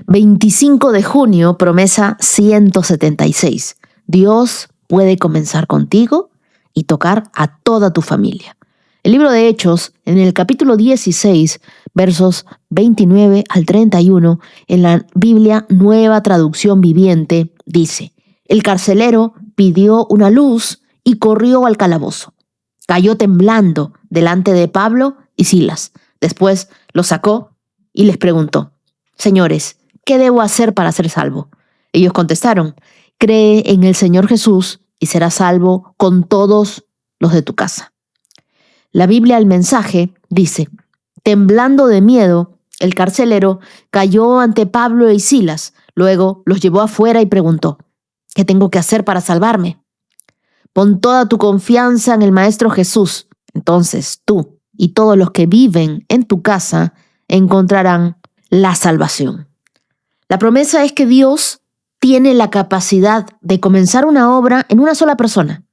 25 de junio, promesa 176. Dios puede comenzar contigo y tocar a toda tu familia. El libro de Hechos, en el capítulo 16, versos 29 al 31, en la Biblia Nueva Traducción Viviente, dice: el carcelero pidió una luz y corrió al calabozo. Cayó temblando delante de Pablo y Silas. Después los sacó y les preguntó: Señores, ¿qué debo hacer para ser salvo? Ellos contestaron: cree en el Señor Jesús y serás salvo con todos los de tu casa. La Biblia, el mensaje, dice: temblando de miedo, el carcelero cayó ante Pablo y Silas. Luego los llevó afuera y preguntó: ¿qué tengo que hacer para salvarme? Pon toda tu confianza en el Maestro Jesús. Entonces tú y todos los que viven en tu casa encontrarán la salvación. La promesa es que Dios tiene la capacidad de comenzar una obra en una sola persona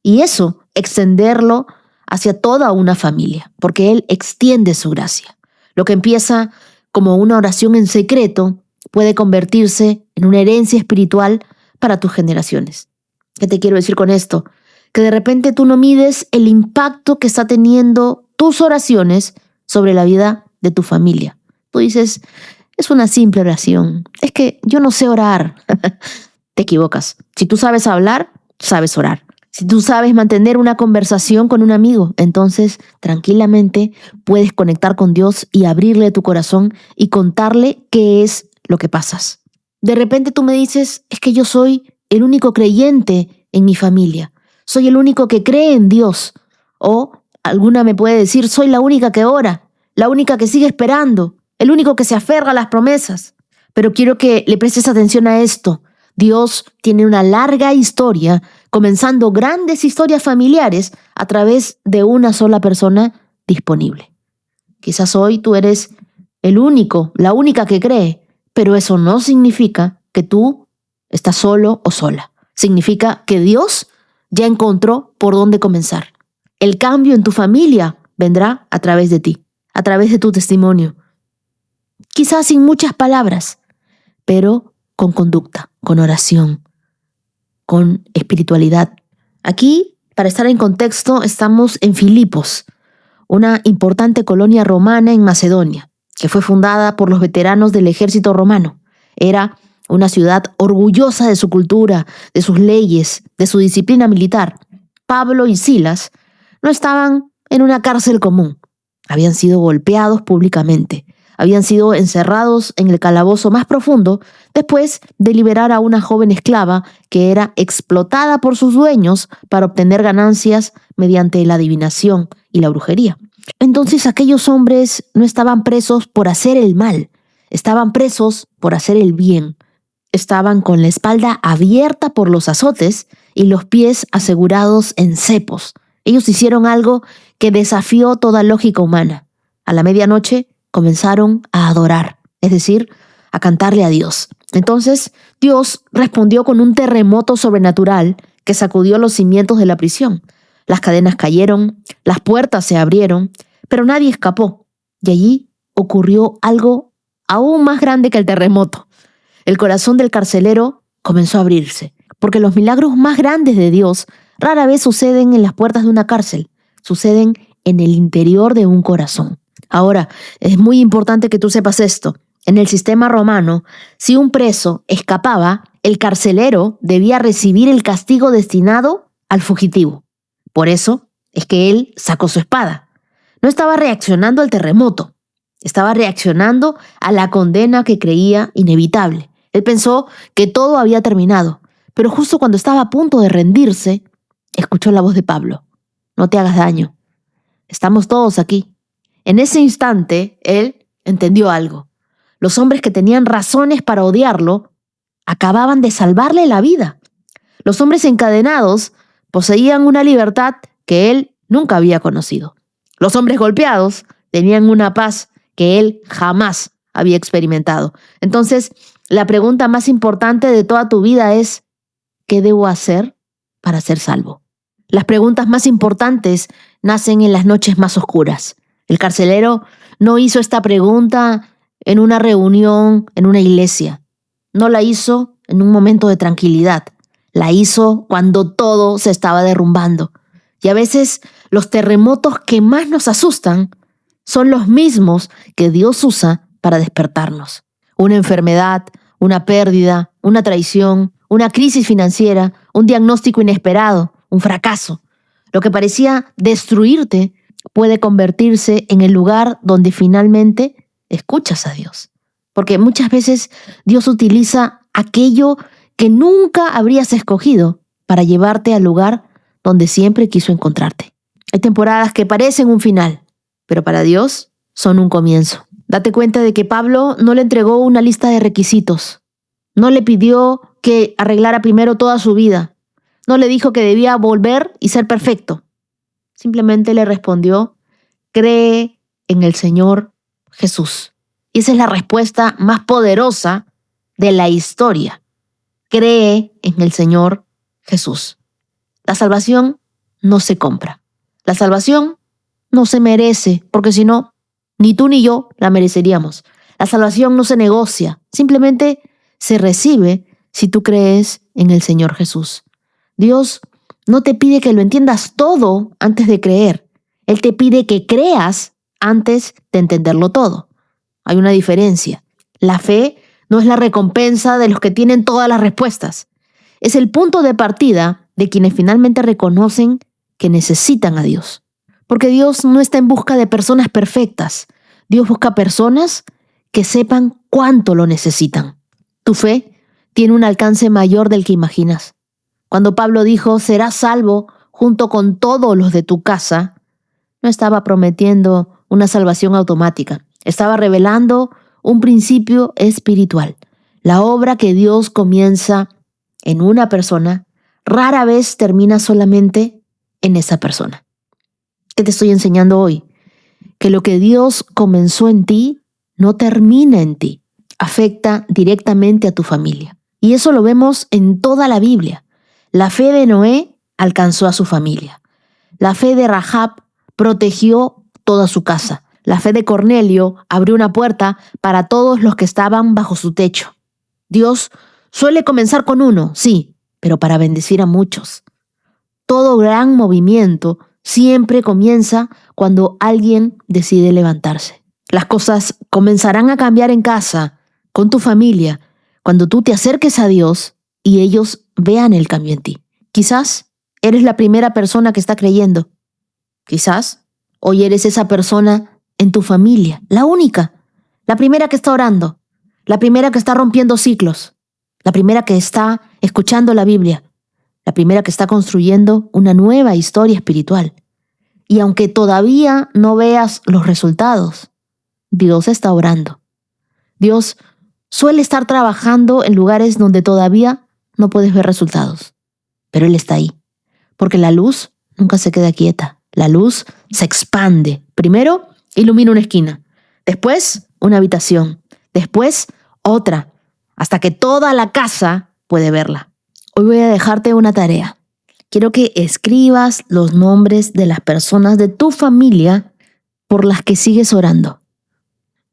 y eso extenderlo hacia toda una familia, porque Él extiende su gracia. Lo que empieza como una oración en secreto puede convertirse en una herencia espiritual para tus generaciones. ¿Qué te quiero decir con esto? Que de repente tú no mides el impacto que está teniendo tus oraciones sobre la vida de tu familia. Tú dices: es una simple oración, es que yo no sé orar. Te equivocas. Si tú sabes hablar, sabes orar. Si tú sabes mantener una conversación con un amigo, entonces tranquilamente puedes conectar con Dios y abrirle tu corazón y contarle qué es lo que pasas. De repente tú me dices: es que yo soy el único creyente en mi familia. Soy el único que cree en Dios. O alguna me puede decir: soy la única que ora, la única que sigue esperando, el único que se aferra a las promesas. Pero quiero que le prestes atención a esto. Dios tiene una larga historia, comenzando grandes historias familiares a través de una sola persona disponible. Quizás hoy tú eres el único, la única que cree, pero eso no significa que tú estás solo o sola. Significa que Dios ya encontró por dónde comenzar. El cambio en tu familia vendrá a través de ti, a través de tu testimonio. Quizás sin muchas palabras, pero con conducta, con oración, con espiritualidad. Aquí, para estar en contexto, estamos en Filipos, una importante colonia romana en Macedonia, que fue fundada por los veteranos del ejército romano. Era una ciudad orgullosa de su cultura, de sus leyes, de su disciplina militar. Pablo y Silas no estaban en una cárcel común. Habían sido golpeados públicamente. Habían sido encerrados en el calabozo más profundo después de liberar a una joven esclava que era explotada por sus dueños para obtener ganancias mediante la adivinación y la brujería. Entonces aquellos hombres no estaban presos por hacer el mal, estaban presos por hacer el bien. Estaban con la espalda abierta por los azotes y los pies asegurados en cepos. Ellos hicieron algo que desafió toda lógica humana. A la medianoche comenzaron a adorar, es decir, a cantarle a Dios. Entonces Dios respondió con un terremoto sobrenatural que sacudió los cimientos de la prisión. Las cadenas cayeron, las puertas se abrieron, pero nadie escapó. Y allí ocurrió algo aún más grande que el terremoto. El corazón del carcelero comenzó a abrirse, porque los milagros más grandes de Dios rara vez suceden en las puertas de una cárcel, suceden en el interior de un corazón. Ahora, es muy importante que tú sepas esto. En el sistema romano, si un preso escapaba, el carcelero debía recibir el castigo destinado al fugitivo. Por eso es que él sacó su espada. No estaba reaccionando al terremoto, estaba reaccionando a la condena que creía inevitable. Él pensó que todo había terminado, pero justo cuando estaba a punto de rendirse, escuchó la voz de Pablo: no te hagas daño, estamos todos aquí. En ese instante, él entendió algo. Los hombres que tenían razones para odiarlo acababan de salvarle la vida. Los hombres encadenados poseían una libertad que él nunca había conocido. Los hombres golpeados tenían una paz que él jamás había experimentado. Entonces, la pregunta más importante de toda tu vida es: ¿qué debo hacer para ser salvo? Las preguntas más importantes nacen en las noches más oscuras. El carcelero no hizo esta pregunta en una reunión, en una iglesia. No la hizo en un momento de tranquilidad. La hizo cuando todo se estaba derrumbando. Y a veces los terremotos que más nos asustan son los mismos que Dios usa para despertarnos. Una enfermedad, una pérdida, una traición, una crisis financiera, un diagnóstico inesperado, un fracaso. Lo que parecía destruirte puede convertirse en el lugar donde finalmente escuchas a Dios. Porque muchas veces Dios utiliza aquello que nunca habrías escogido para llevarte al lugar donde siempre quiso encontrarte. Hay temporadas que parecen un final, pero para Dios son un comienzo. Date cuenta de que Pablo no le entregó una lista de requisitos. No le pidió que arreglara primero toda su vida. No le dijo que debía volver y ser perfecto. Simplemente le respondió: cree en el Señor Jesús. Y esa es la respuesta más poderosa de la historia. Cree en el Señor Jesús. La salvación no se compra. La salvación no se merece, porque si no, ni tú ni yo la mereceríamos. La salvación no se negocia, simplemente se recibe si tú crees en el Señor Jesús. Dios no te pide que lo entiendas todo antes de creer. Él te pide que creas antes de entenderlo todo. Hay una diferencia. La fe no es la recompensa de los que tienen todas las respuestas. Es el punto de partida de quienes finalmente reconocen que necesitan a Dios. Porque Dios no está en busca de personas perfectas. Dios busca personas que sepan cuánto lo necesitan. Tu fe tiene un alcance mayor del que imaginas. Cuando Pablo dijo: serás salvo junto con todos los de tu casa, no estaba prometiendo una salvación automática. Estaba revelando un principio espiritual. La obra que Dios comienza en una persona rara vez termina solamente en esa persona. ¿Qué te estoy enseñando hoy? Que lo que Dios comenzó en ti no termina en ti. Afecta directamente a tu familia. Y eso lo vemos en toda la Biblia. La fe de Noé alcanzó a su familia. La fe de Rahab protegió toda su casa. La fe de Cornelio abrió una puerta para todos los que estaban bajo su techo. Dios suele comenzar con uno, sí, pero para bendecir a muchos. Todo gran movimiento siempre comienza cuando alguien decide levantarse. Las cosas comenzarán a cambiar en casa, con tu familia, cuando tú te acerques a Dios y ellos vean el cambio en ti. Quizás eres la primera persona que está creyendo. Quizás hoy eres esa persona en tu familia, la única, la primera que está orando, la primera que está rompiendo ciclos, la primera que está escuchando la Biblia, la primera que está construyendo una nueva historia espiritual. Y aunque todavía no veas los resultados, Dios está orando. Dios suele estar trabajando en lugares donde todavía no puedes ver resultados, pero Él está ahí, porque la luz nunca se queda quieta. La luz se expande. Primero ilumina una esquina, después una habitación, después otra, hasta que toda la casa puede verla. Hoy voy a dejarte una tarea. Quiero que escribas los nombres de las personas de tu familia por las que sigues orando.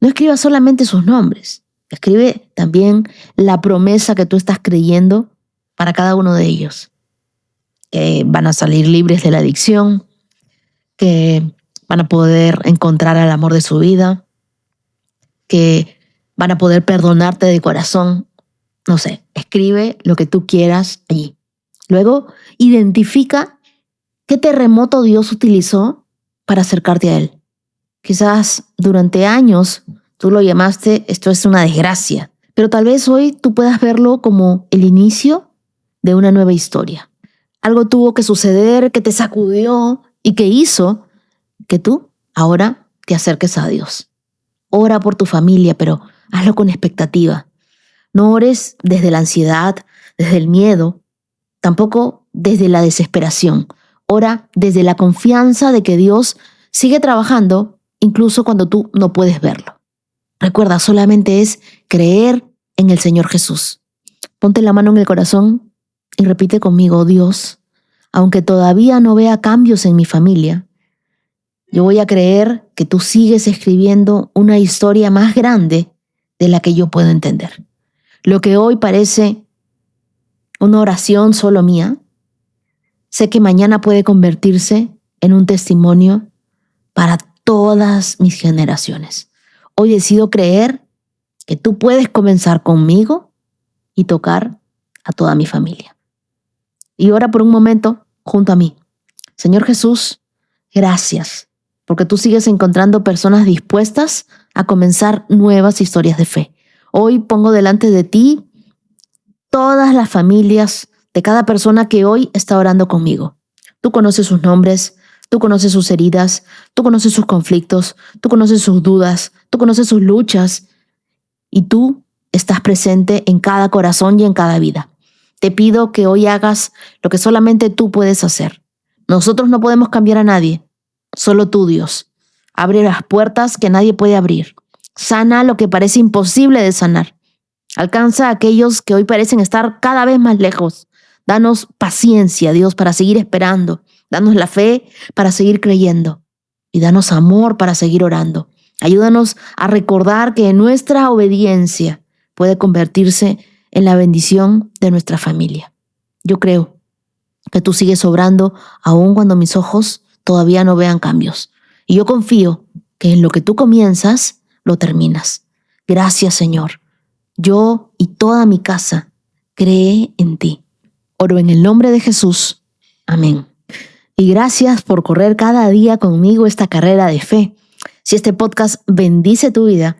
No escribas solamente sus nombres, escribe también la promesa que tú estás creyendo para cada uno de ellos. Que van a salir libres de la adicción, que van a poder encontrar el amor de su vida, que van a poder perdonarte de corazón. No sé, escribe lo que tú quieras allí. Luego, identifica qué terremoto Dios utilizó para acercarte a Él. Quizás durante años tú lo llamaste: esto es una desgracia, pero tal vez hoy tú puedas verlo como el inicio de una nueva historia. Algo tuvo que suceder que te sacudió y que hizo que tú ahora te acerques a Dios. Ora por tu familia, pero hazlo con expectativa. No ores desde la ansiedad, desde el miedo, tampoco desde la desesperación. Ora desde la confianza de que Dios sigue trabajando incluso cuando tú no puedes verlo. Recuerda, solamente es creer en el Señor Jesús. Ponte la mano en el corazón y repite conmigo: Dios, aunque todavía no vea cambios en mi familia, yo voy a creer que tú sigues escribiendo una historia más grande de la que yo puedo entender. Lo que hoy parece una oración solo mía, sé que mañana puede convertirse en un testimonio para todas mis generaciones. Hoy decido creer que tú puedes comenzar conmigo y tocar a toda mi familia. Y ora por un momento junto a mí. Señor Jesús, gracias, porque tú sigues encontrando personas dispuestas a comenzar nuevas historias de fe. Hoy pongo delante de ti todas las familias de cada persona que hoy está orando conmigo. Tú conoces sus nombres, tú conoces sus heridas, tú conoces sus conflictos, tú conoces sus dudas, tú conoces sus luchas y tú estás presente en cada corazón y en cada vida. Te pido que hoy hagas lo que solamente tú puedes hacer. Nosotros no podemos cambiar a nadie, solo tú, Dios. Abre las puertas que nadie puede abrir. Sana lo que parece imposible de sanar. Alcanza a aquellos que hoy parecen estar cada vez más lejos. Danos paciencia, Dios, para seguir esperando. Danos la fe para seguir creyendo. Y danos amor para seguir orando. Ayúdanos a recordar que nuestra obediencia puede convertirse en la bendición de nuestra familia. Yo creo que tú sigues obrando aun cuando mis ojos todavía no vean cambios. Y yo confío que en lo que tú comienzas, lo terminas. Gracias, Señor. Yo y toda mi casa cree en ti. Oro en el nombre de Jesús. Amén. Y gracias por correr cada día conmigo esta carrera de fe. Si este podcast bendice tu vida,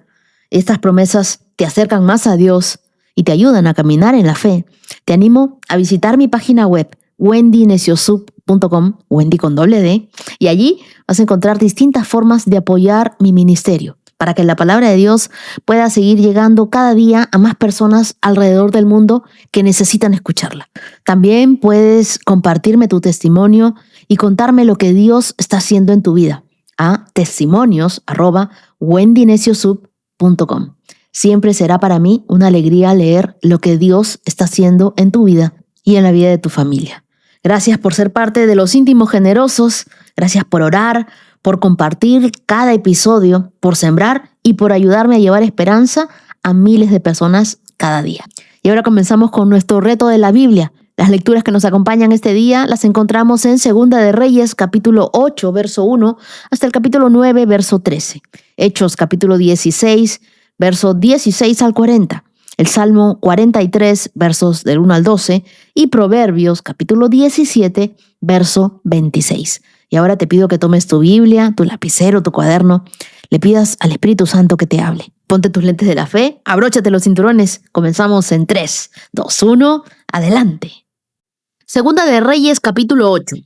estas promesas te acercan más a Dios y te ayudan a caminar en la fe, te animo a visitar mi página web wendyneciosub.com, Wendy con doble D, y allí vas a encontrar distintas formas de apoyar mi ministerio para que la palabra de Dios pueda seguir llegando cada día a más personas alrededor del mundo que necesitan escucharla. También puedes compartirme tu testimonio y contarme lo que Dios está haciendo en tu vida a testimonios@wendyneciosub.com. Siempre será para mí una alegría leer lo que Dios está haciendo en tu vida y en la vida de tu familia. Gracias por ser parte de los íntimos generosos, gracias por orar, por compartir cada episodio, por sembrar y por ayudarme a llevar esperanza a miles de personas cada día. Y ahora comenzamos con nuestro reto de la Biblia. Las lecturas que nos acompañan este día las encontramos en Segunda de Reyes, capítulo 8, verso 1, hasta el capítulo 9, verso 13. Hechos, capítulo 16, verso 16 al 40. El Salmo 43, versos del 1 al 12. Y Proverbios, capítulo 17, verso 26. Y ahora te pido que tomes tu Biblia, tu lapicero, tu cuaderno, le pidas al Espíritu Santo que te hable. Ponte tus lentes de la fe, abróchate los cinturones. Comenzamos en 3, 2, 1, adelante. Segunda de Reyes, capítulo 8.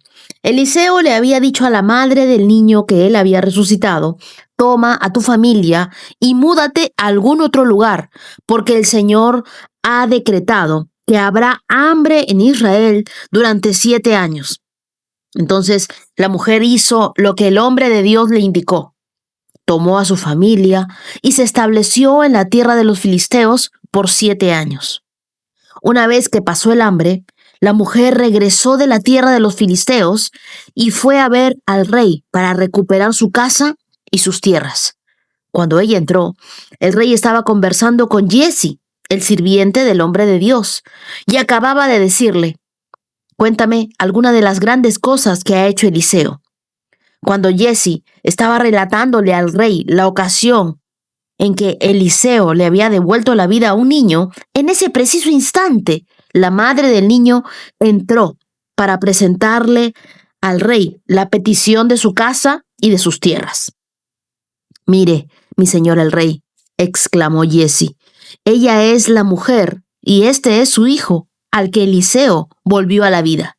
Eliseo le había dicho a la madre del niño que él había resucitado: toma a tu familia y múdate a algún otro lugar, porque el Señor ha decretado que habrá hambre en Israel durante 7 años. Entonces la mujer hizo lo que el hombre de Dios le indicó. Tomó a su familia y se estableció en la tierra de los filisteos por 7 años. Una vez que pasó el hambre, la mujer regresó de la tierra de los filisteos y fue a ver al rey para recuperar su casa y sus tierras. Cuando ella entró, el rey estaba conversando con Giezi, el sirviente del hombre de Dios, y acababa de decirle: cuéntame alguna de las grandes cosas que ha hecho Eliseo. Cuando Giezi estaba relatándole al rey la ocasión en que Eliseo le había devuelto la vida a un niño, en ese preciso instante, la madre del niño entró para presentarle al rey la petición de su casa y de sus tierras. Mire, mi señor el rey, exclamó Giezi, ella es la mujer y este es su hijo, al que Eliseo volvió a la vida.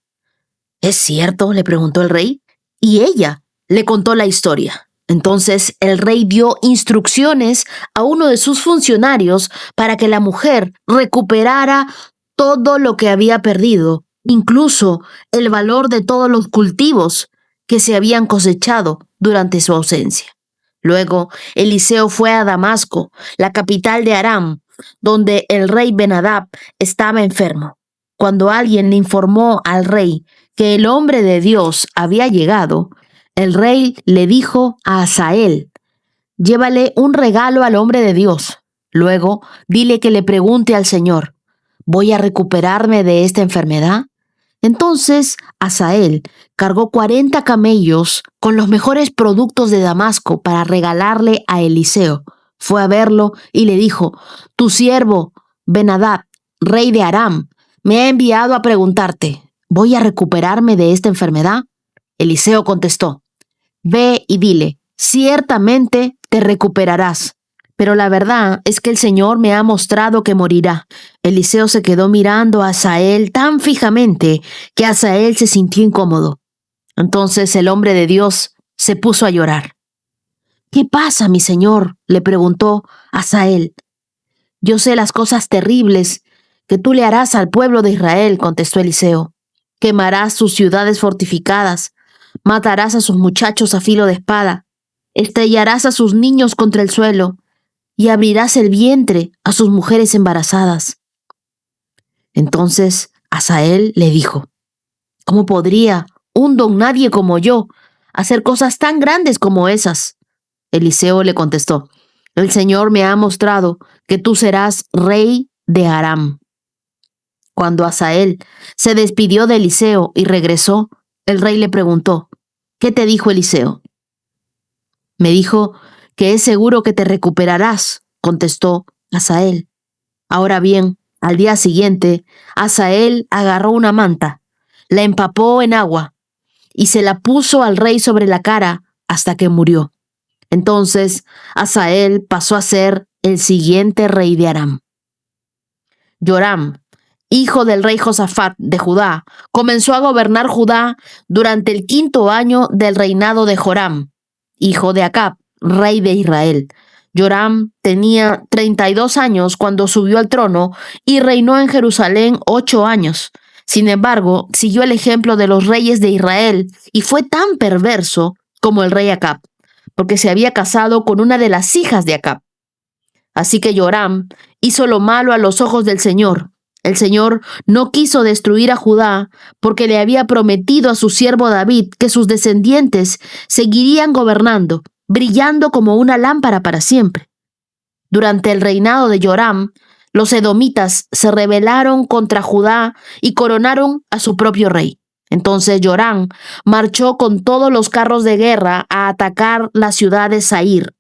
¿Es cierto?, le preguntó el rey, y ella le contó la historia. Entonces el rey dio instrucciones a uno de sus funcionarios para que la mujer recuperara todo lo que había perdido, incluso el valor de todos los cultivos que se habían cosechado durante su ausencia. Luego, Eliseo fue a Damasco, la capital de Aram, donde el rey Ben-Hadad estaba enfermo. Cuando alguien le informó al rey que el hombre de Dios había llegado, el rey le dijo a Hazael: llévale un regalo al hombre de Dios. Luego, dile que le pregunte al Señor, ¿voy a recuperarme de esta enfermedad? Entonces Hazael cargó 40 camellos con los mejores productos de Damasco para regalarle a Eliseo. Fue a verlo y le dijo, tu siervo, Ben-Hadad, rey de Aram, me ha enviado a preguntarte, ¿voy a recuperarme de esta enfermedad? Eliseo contestó, ve y dile, ciertamente te recuperarás. Pero la verdad es que el Señor me ha mostrado que morirá. Eliseo se quedó mirando a Hazael tan fijamente que Hazael se sintió incómodo. Entonces el hombre de Dios se puso a llorar. ¿Qué pasa, mi señor?, le preguntó Hazael. Yo sé las cosas terribles que tú le harás al pueblo de Israel, contestó Eliseo. Quemarás sus ciudades fortificadas, matarás a sus muchachos a filo de espada, estrellarás a sus niños contra el suelo y abrirás el vientre a sus mujeres embarazadas. Entonces Hazael le dijo, ¿cómo podría un don nadie como yo hacer cosas tan grandes como esas? Eliseo le contestó, el Señor me ha mostrado que tú serás rey de Aram. Cuando Hazael se despidió de Eliseo y regresó, el rey le preguntó, ¿qué te dijo Eliseo? Me dijo que es seguro que te recuperarás, contestó Hazael. Ahora bien, al día siguiente, Hazael agarró una manta, la empapó en agua y se la puso al rey sobre la cara hasta que murió. Entonces Hazael pasó a ser el siguiente rey de Aram. Joram, hijo del rey Josafat de Judá, comenzó a gobernar Judá durante el 5º año del reinado de Joram, hijo de Acab, rey de Israel. Joram tenía 32 años cuando subió al trono y reinó en Jerusalén 8 años. Sin embargo, siguió el ejemplo de los reyes de Israel y fue tan perverso como el rey Acab, porque se había casado con una de las hijas de Acab. Así que Joram hizo lo malo a los ojos del Señor. El Señor no quiso destruir a Judá porque le había prometido a su siervo David que sus descendientes seguirían gobernando, brillando como una lámpara para siempre. Durante el reinado de Joram, los edomitas se rebelaron contra Judá y coronaron a su propio rey. Entonces Joram marchó con todos los carros de guerra a atacar la ciudad de Zair.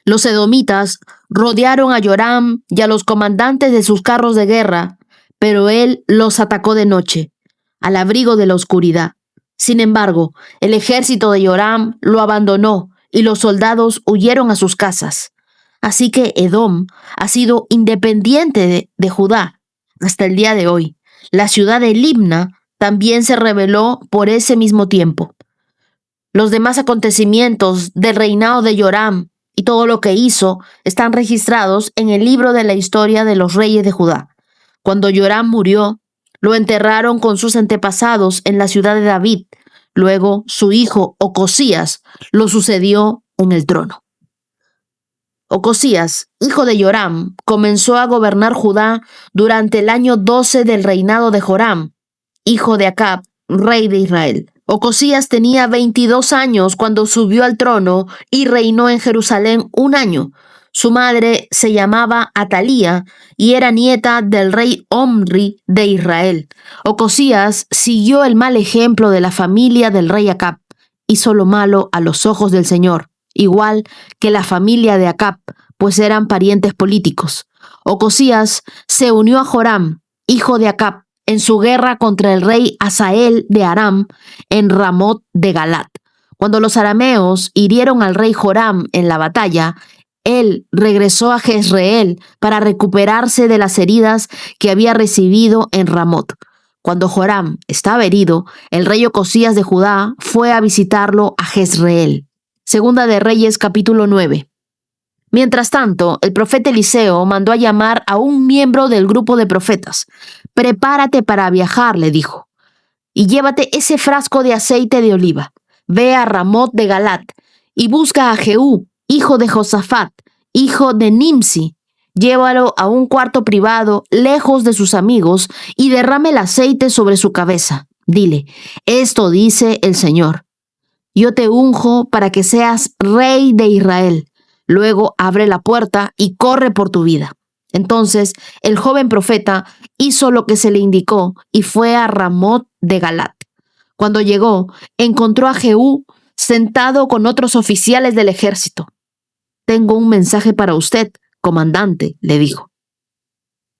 Los edomitas rodearon a Joram y a los comandantes de sus carros de guerra, pero él los atacó de noche, al abrigo de la oscuridad. Sin embargo, el ejército de Joram lo abandonó y los soldados huyeron a sus casas. Así que Edom ha sido independiente de Judá hasta el día de hoy. La ciudad de Libna también se rebeló por ese mismo tiempo. Los demás acontecimientos del reinado de Joram y todo lo que hizo están registrados en el libro de la historia de los reyes de Judá. Cuando Joram murió, lo enterraron con sus antepasados en la ciudad de David. Luego, su hijo Ocosías lo sucedió en el trono. Ocosías, hijo de Joram, comenzó a gobernar Judá durante el año 12 del reinado de Joram, hijo de Acab, rey de Israel. Ocosías tenía 22 años cuando subió al trono y reinó en Jerusalén 1 año. Su madre se llamaba Atalía y era nieta del rey Omri de Israel. Ocosías siguió el mal ejemplo de la familia del rey Acab. Hizo lo malo a los ojos del Señor, igual que la familia de Acab, pues eran parientes políticos. Ocosías se unió a Joram, hijo de Acab, en su guerra contra el rey Hazael de Aram en Ramot de Galat. Cuando los arameos hirieron al rey Joram en la batalla, él regresó a Jezreel para recuperarse de las heridas que había recibido en Ramot. Cuando Joram estaba herido, el rey Ocosías de Judá fue a visitarlo a Jezreel. Segunda de Reyes, capítulo 9. Mientras tanto, el profeta Eliseo mandó a llamar a un miembro del grupo de profetas. «Prepárate para viajar», le dijo, «y llévate ese frasco de aceite de oliva. Ve a Ramot de Galat y busca a Jehú, hijo de Josafat, hijo de Nimsi. Llévalo a un cuarto privado, lejos de sus amigos, y derrame el aceite sobre su cabeza. Dile, esto dice el Señor. Yo te unjo para que seas rey de Israel. Luego abre la puerta y corre por tu vida. Entonces el joven profeta hizo lo que se le indicó y fue a Ramot de Galat. Cuando llegó, encontró a Jehú sentado con otros oficiales del ejército. «Tengo un mensaje para usted, comandante», le dijo.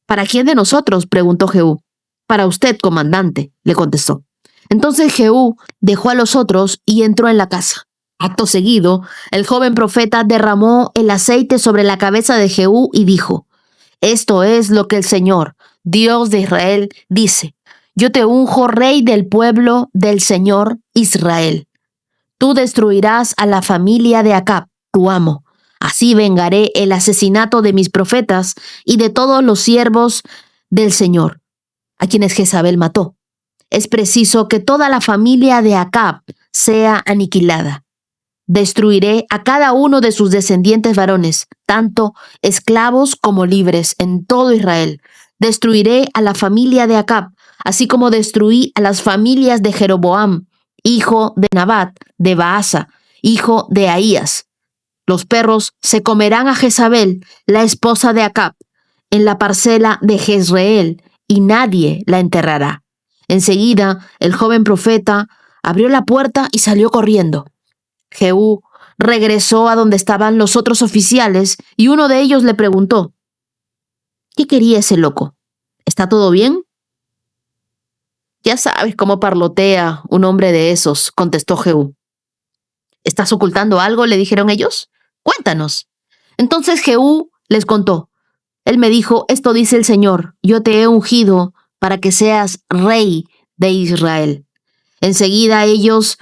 «¿Para quién de nosotros?», preguntó Jehú. «Para usted, comandante», le contestó. Entonces Jehú dejó a los otros y entró en la casa. Acto seguido, el joven profeta derramó el aceite sobre la cabeza de Jehú y dijo: «Esto es lo que el Señor, Dios de Israel, dice: Yo te unjo rey del pueblo del Señor Israel. Tú destruirás a la familia de Acab, tu amo. Así vengaré el asesinato de mis profetas y de todos los siervos del Señor, a quienes Jezabel mató. Es preciso que toda la familia de Acab sea aniquilada. Destruiré a cada uno de sus descendientes varones, tanto esclavos como libres, en todo Israel. Destruiré a la familia de Acab, así como destruí a las familias de Jeroboam, hijo de Nabat, de Baasa, hijo de Ahías. Los perros se comerán a Jezabel, la esposa de Acab, en la parcela de Jezreel, y nadie la enterrará». Enseguida, el joven profeta abrió la puerta y salió corriendo. Jehú regresó a donde estaban los otros oficiales y uno de ellos le preguntó: «¿Qué quería ese loco? ¿Está todo bien?». «Ya sabes cómo parlotea un hombre de esos», contestó Jehú. «¿Estás ocultando algo?», le dijeron ellos. «Cuéntanos». Entonces Jehú les contó. Él me dijo: «Esto dice el Señor: Yo te he ungido para que seas rey de Israel». Enseguida ellos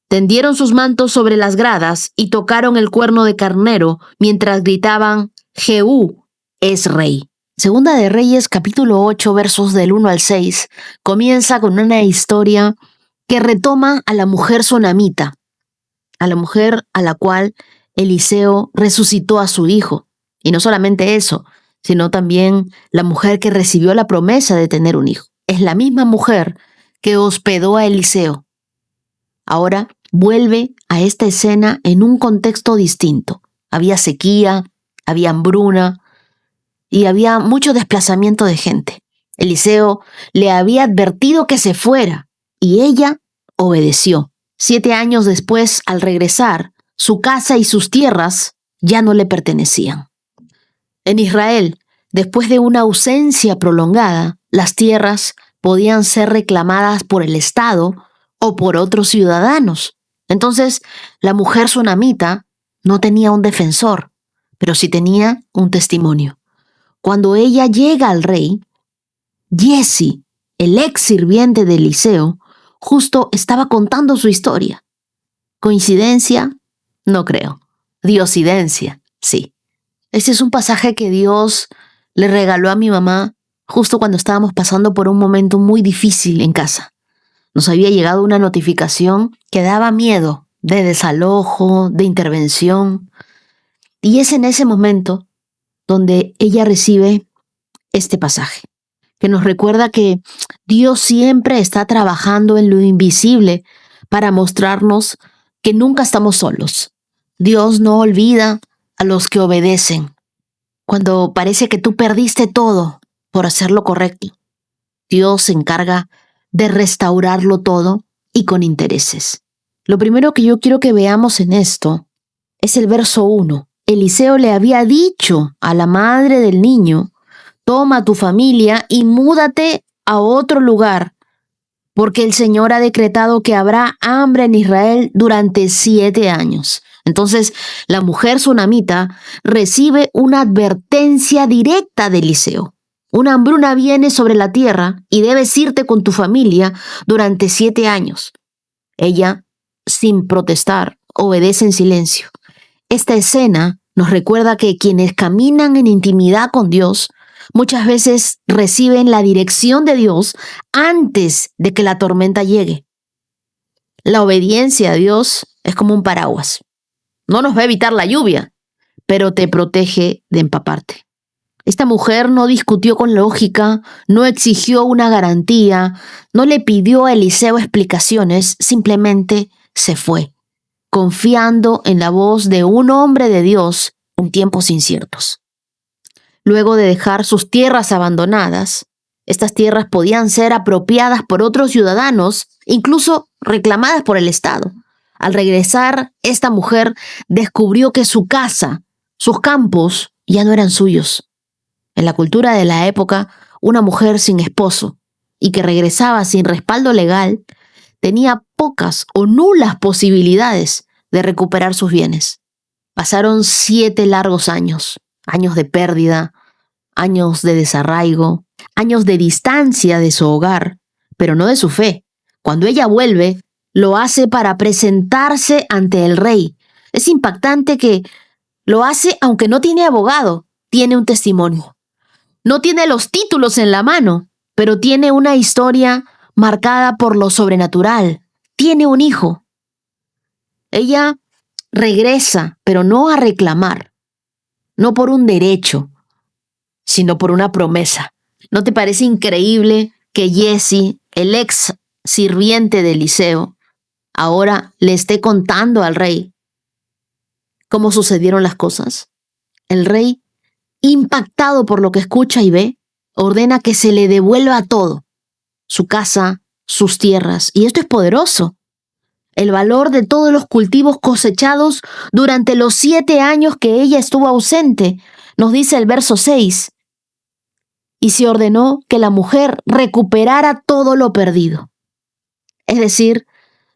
tendieron sus mantos sobre las gradas y tocaron el cuerno de carnero mientras gritaban: «Jehú es rey». Segunda de Reyes, capítulo 8, versos del 1 al 6, comienza con una historia que retoma a la mujer sunamita, a la mujer a la cual Eliseo resucitó a su hijo. Y no solamente eso, sino también la mujer que recibió la promesa de tener un hijo. Es la misma mujer que hospedó a Eliseo. Ahora vuelve a esta escena en un contexto distinto. Había sequía, había hambruna y había mucho desplazamiento de gente. Eliseo le había advertido que se fuera y ella obedeció. 7 años después, al regresar, su casa y sus tierras ya no le pertenecían. En Israel, después de una ausencia prolongada, las tierras podían ser reclamadas por el Estado o por otros ciudadanos. Entonces, la mujer sunamita no tenía un defensor, pero sí tenía un testimonio. Cuando ella llega al rey, Giezi, el ex sirviente de Eliseo, justo estaba contando su historia. ¿Coincidencia? No creo. Diosidencia, sí. Este es un pasaje que Dios le regaló a mi mamá justo cuando estábamos pasando por un momento muy difícil en casa. Nos había llegado una notificación que daba miedo, de desalojo, de intervención. Y es en ese momento donde ella recibe este pasaje, que nos recuerda que Dios siempre está trabajando en lo invisible para mostrarnos que nunca estamos solos. Dios no olvida a los que obedecen. Cuando parece que tú perdiste todo por hacer lo correcto, Dios se encarga de restaurarlo todo y con intereses. Lo primero que yo quiero que veamos en esto es el verso 1. Eliseo le había dicho a la madre del niño: «Toma tu familia y múdate a otro lugar, porque el Señor ha decretado que habrá hambre en Israel durante 7 años». Entonces, la mujer sunamita recibe una advertencia directa de Eliseo. Una hambruna viene sobre la tierra y debes irte con tu familia durante 7 años. Ella, sin protestar, obedece en silencio. Esta escena nos recuerda que quienes caminan en intimidad con Dios muchas veces reciben la dirección de Dios antes de que la tormenta llegue. La obediencia a Dios es como un paraguas. No nos va a evitar la lluvia, pero te protege de empaparte. Esta mujer no discutió con lógica, no exigió una garantía, no le pidió a Eliseo explicaciones, simplemente se fue, confiando en la voz de un hombre de Dios, en tiempos inciertos. Luego de dejar sus tierras abandonadas, estas tierras podían ser apropiadas por otros ciudadanos, incluso reclamadas por el Estado. Al regresar, esta mujer descubrió que su casa, sus campos, ya no eran suyos. En la cultura de la época, una mujer sin esposo y que regresaba sin respaldo legal tenía pocas o nulas posibilidades de recuperar sus bienes. Pasaron 7 largos años, años de pérdida, años de desarraigo, años de distancia de su hogar, pero no de su fe. Cuando ella vuelve, lo hace para presentarse ante el rey. Es impactante que lo hace aunque no tiene abogado, tiene un testimonio. No tiene los títulos en la mano, pero tiene una historia marcada por lo sobrenatural. Tiene un hijo. Ella regresa, pero no a reclamar, no por un derecho, sino por una promesa. ¿No te parece increíble que Giezi, el ex sirviente de Eliseo, ahora le esté contando al rey cómo sucedieron las cosas? El rey, impactado por lo que escucha y ve, ordena que se le devuelva todo, su casa, sus tierras. Y esto es poderoso. El valor de todos los cultivos cosechados durante los 7 años que ella estuvo ausente, nos dice el verso 6. Y se ordenó que la mujer recuperara todo lo perdido. Es decir,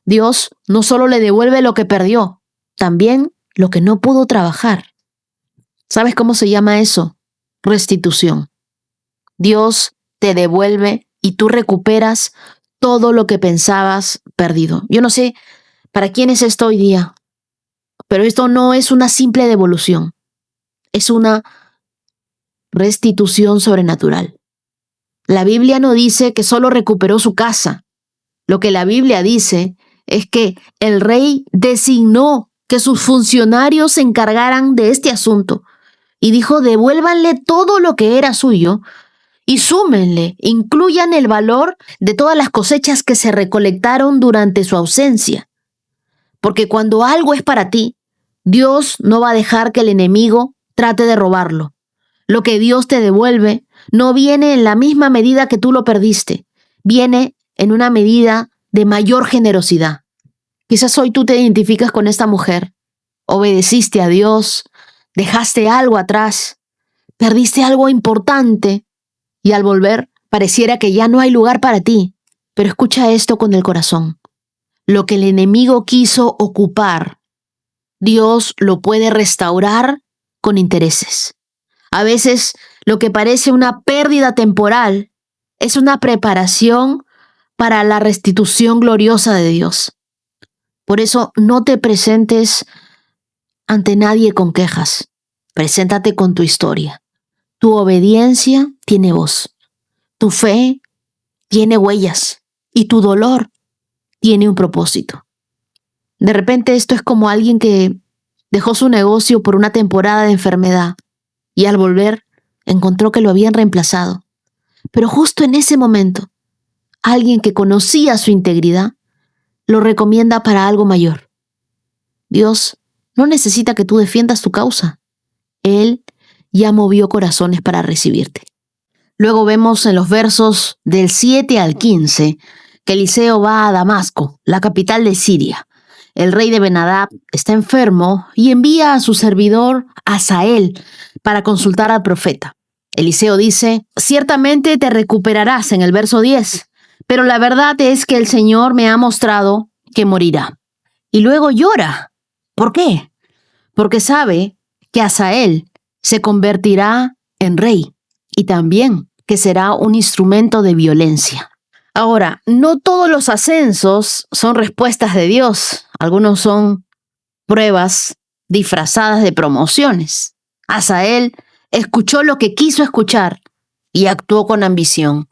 Dios no solo le devuelve lo que perdió, también lo que no pudo trabajar. ¿Sabes cómo se llama eso? Restitución. Dios te devuelve y tú recuperas todo lo que pensabas perdido. Yo no sé para quién es esto hoy día, pero esto no es una simple devolución. Es una restitución sobrenatural. La Biblia no dice que solo recuperó su casa. Lo que la Biblia dice es que el rey designó que sus funcionarios se encargaran de este asunto y dijo: devuélvanle todo lo que era suyo y súmenle, incluyan el valor de todas las cosechas que se recolectaron durante su ausencia. Porque cuando algo es para ti, Dios no va a dejar que el enemigo trate de robarlo. Lo que Dios te devuelve no viene en la misma medida que tú lo perdiste, viene en una medida de mayor generosidad. Quizás hoy tú te identificas con esta mujer. Obedeciste a Dios, dejaste algo atrás, perdiste algo importante y al volver pareciera que ya no hay lugar para ti. Pero escucha esto con el corazón. Lo que el enemigo quiso ocupar, Dios lo puede restaurar con intereses. A veces lo que parece una pérdida temporal es una preparación para la restitución gloriosa de Dios. Por eso no te presentes ante nadie con quejas. Preséntate con tu historia. Tu obediencia tiene voz. Tu fe tiene huellas. Y tu dolor tiene un propósito. De repente esto es como alguien que dejó su negocio por una temporada de enfermedad y al volver encontró que lo habían reemplazado. Pero justo en ese momento, alguien que conocía su integridad lo recomienda para algo mayor. Dios no necesita que tú defiendas tu causa. Él ya movió corazones para recibirte. Luego vemos en los versos del 7 al 15 que Eliseo va a Damasco, la capital de Siria. El rey de Ben-Hadad está enfermo y envía a su servidor Hazael para consultar al profeta. Eliseo dice: ciertamente te recuperarás, en el verso 10, pero la verdad es que el Señor me ha mostrado que morirá. Y luego llora. ¿Por qué? Porque sabe que Hazael se convertirá en rey y también que será un instrumento de violencia. Ahora, no todos los ascensos son respuestas de Dios. Algunos son pruebas disfrazadas de promociones. Hazael escuchó lo que quiso escuchar y actuó con ambición.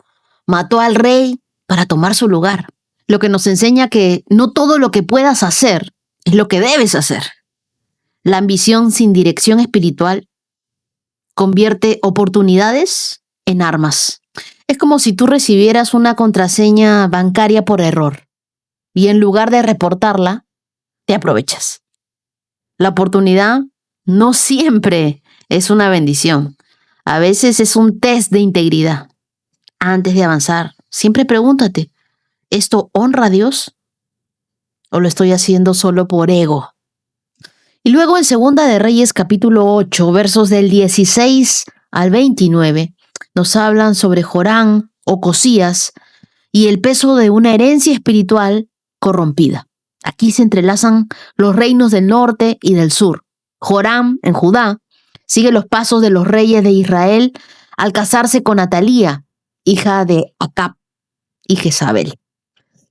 Mató al rey para tomar su lugar. Lo que nos enseña que no todo lo que puedas hacer es lo que debes hacer. La ambición sin dirección espiritual convierte oportunidades en armas. Es como si tú recibieras una contraseña bancaria por error y en lugar de reportarla, te aprovechas. La oportunidad No siempre es una bendición. A veces es un test de integridad. Antes de avanzar, siempre pregúntate, ¿esto honra a Dios o lo estoy haciendo solo por ego? Y luego en Segunda de Reyes capítulo 8, versos del 16 al 29, nos hablan sobre Joram, Ocosías y el peso de una herencia espiritual corrompida. Aquí se entrelazan los reinos del norte y del sur. Joram, en Judá, sigue los pasos de los reyes de Israel al casarse con Atalía, hija de Acab y Jezabel.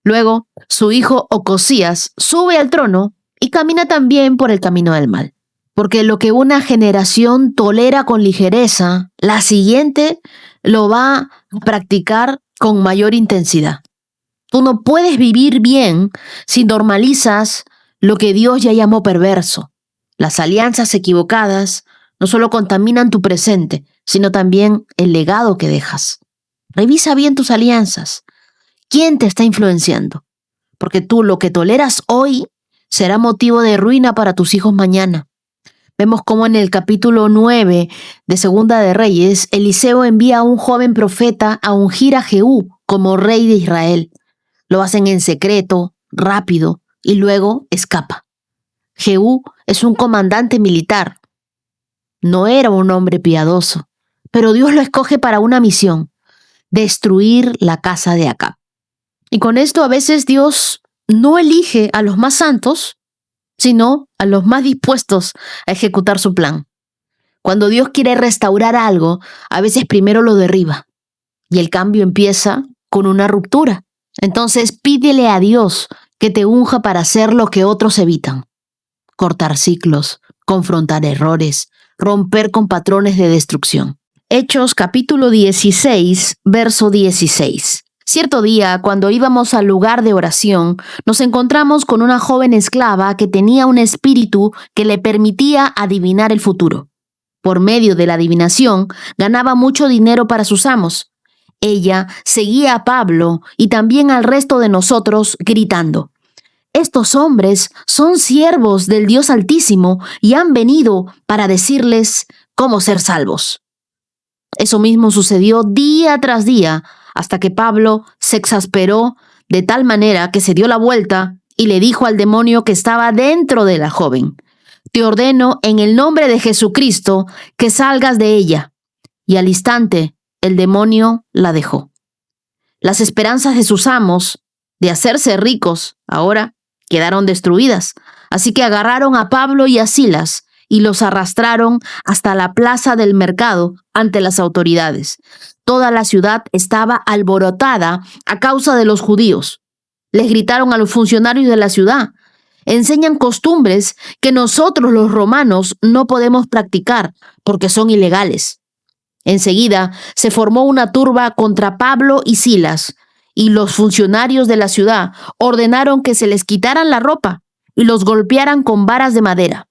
Luego, su hijo Ocosías sube al trono y camina también por el camino del mal. Porque lo que una generación tolera con ligereza, la siguiente lo va a practicar con mayor intensidad. Tú no puedes vivir bien si normalizas lo que Dios ya llamó perverso. Las alianzas equivocadas no solo contaminan tu presente, sino también el legado que dejas. Revisa bien tus alianzas. ¿Quién te está influenciando? Porque tú lo que toleras hoy será motivo de ruina para tus hijos mañana. Vemos cómo en el capítulo 9 de Segunda de Reyes, Eliseo envía a un joven profeta a ungir a Jehú como rey de Israel. Lo hacen en secreto, rápido, y luego escapa. Jehú es un comandante militar. No era un hombre piadoso, pero Dios lo escoge para una misión: destruir la casa de Acab. Y con esto a veces Dios no elige a los más santos, sino a los más dispuestos a ejecutar su plan. Cuando Dios quiere restaurar algo, a veces primero lo derriba y el cambio empieza con una ruptura. Entonces pídele a Dios que te unja para hacer lo que otros evitan: cortar ciclos, confrontar errores, romper con patrones de destrucción. Hechos capítulo 16, verso 16. Cierto día, cuando íbamos al lugar de oración, nos encontramos con una joven esclava que tenía un espíritu que le permitía adivinar el futuro. Por medio de la adivinación, ganaba mucho dinero para sus amos. Ella seguía a Pablo y también al resto de nosotros gritando: estos hombres son siervos del Dios Altísimo y han venido para decirles cómo ser salvos. Eso mismo sucedió día tras día, hasta que Pablo se exasperó de tal manera que se dio la vuelta y le dijo al demonio que estaba dentro de la joven: te ordeno en el nombre de Jesucristo que salgas de ella. Y al instante el demonio la dejó. Las esperanzas de sus amos de hacerse ricos ahora quedaron destruidas, así que agarraron a Pablo y a Silas y los arrastraron hasta la plaza del mercado ante las autoridades. Toda la ciudad estaba alborotada a causa de los judíos. Les gritaron a los funcionarios de la ciudad: enseñan costumbres que nosotros los romanos no podemos practicar porque son ilegales. Enseguida se formó una turba contra Pablo y Silas, y los funcionarios de la ciudad ordenaron que se les quitaran la ropa y los golpearan con varas de madera.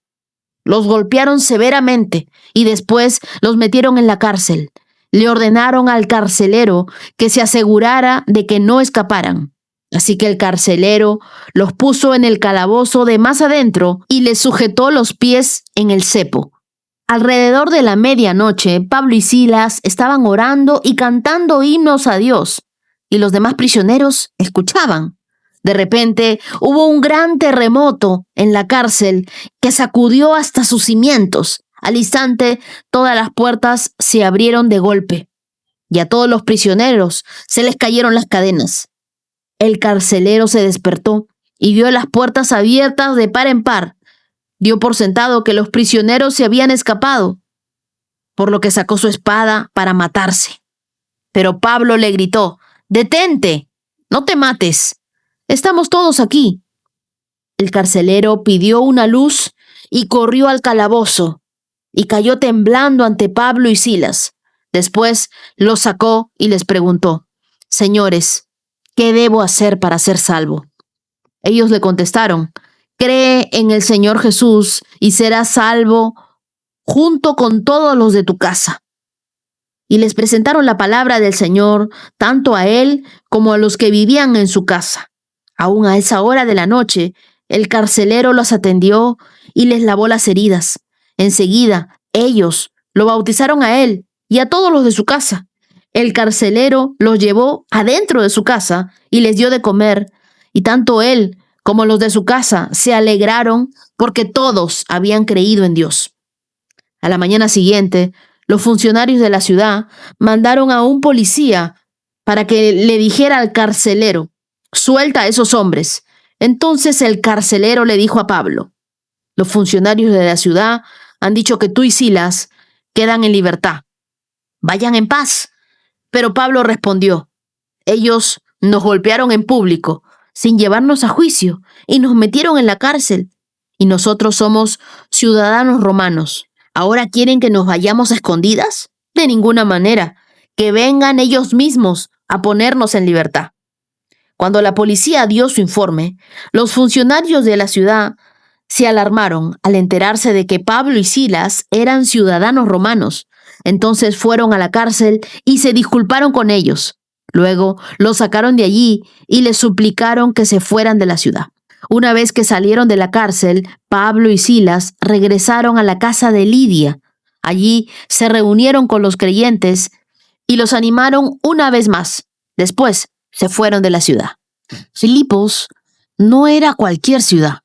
Los golpearon severamente y después los metieron en la cárcel. Le ordenaron al carcelero que se asegurara de que no escaparan. Así que el carcelero los puso en el calabozo de más adentro y les sujetó los pies en el cepo. Alrededor de la medianoche, Pablo y Silas estaban orando y cantando himnos a Dios, y los demás prisioneros escuchaban. De repente hubo un gran terremoto en la cárcel que sacudió hasta sus cimientos. Al instante, todas las puertas se abrieron de golpe y a todos los prisioneros se les cayeron las cadenas. El carcelero se despertó y vio las puertas abiertas de par en par. Dio por sentado que los prisioneros se habían escapado, por lo que sacó su espada para matarse. Pero Pablo le gritó: «¡Detente! ¡No te mates! Estamos todos aquí». El carcelero pidió una luz y corrió al calabozo y cayó temblando ante Pablo y Silas. Después los sacó y les preguntó: «Señores, ¿qué debo hacer para ser salvo?». Ellos le contestaron: «Cree en el Señor Jesús y serás salvo junto con todos los de tu casa». Y les presentaron la palabra del Señor tanto a él como a los que vivían en su casa. Aún a esa hora de la noche, el carcelero los atendió y les lavó las heridas. Enseguida, ellos lo bautizaron a él y a todos los de su casa. El carcelero los llevó adentro de su casa y les dio de comer, y tanto él como los de su casa se alegraron porque todos habían creído en Dios. A la mañana siguiente, los funcionarios de la ciudad mandaron a un policía para que le dijera al carcelero: «Suelta a esos hombres». Entonces el carcelero le dijo a Pablo: «Los funcionarios de la ciudad han dicho que tú y Silas quedan en libertad. Vayan en paz». Pero Pablo respondió: «Ellos nos golpearon en público, sin llevarnos a juicio, y nos metieron en la cárcel. Y nosotros somos ciudadanos romanos. ¿Ahora quieren que nos vayamos a escondidas? De ninguna manera. Que vengan ellos mismos a ponernos en libertad». Cuando la policía dio su informe, los funcionarios de la ciudad se alarmaron al enterarse de que Pablo y Silas eran ciudadanos romanos. Entonces fueron a la cárcel y se disculparon con ellos. Luego los sacaron de allí y les suplicaron que se fueran de la ciudad. Una vez que salieron de la cárcel, Pablo y Silas regresaron a la casa de Lidia. Allí se reunieron con los creyentes y los animaron una vez más. Después se fueron de la ciudad. Filipos no era cualquier ciudad.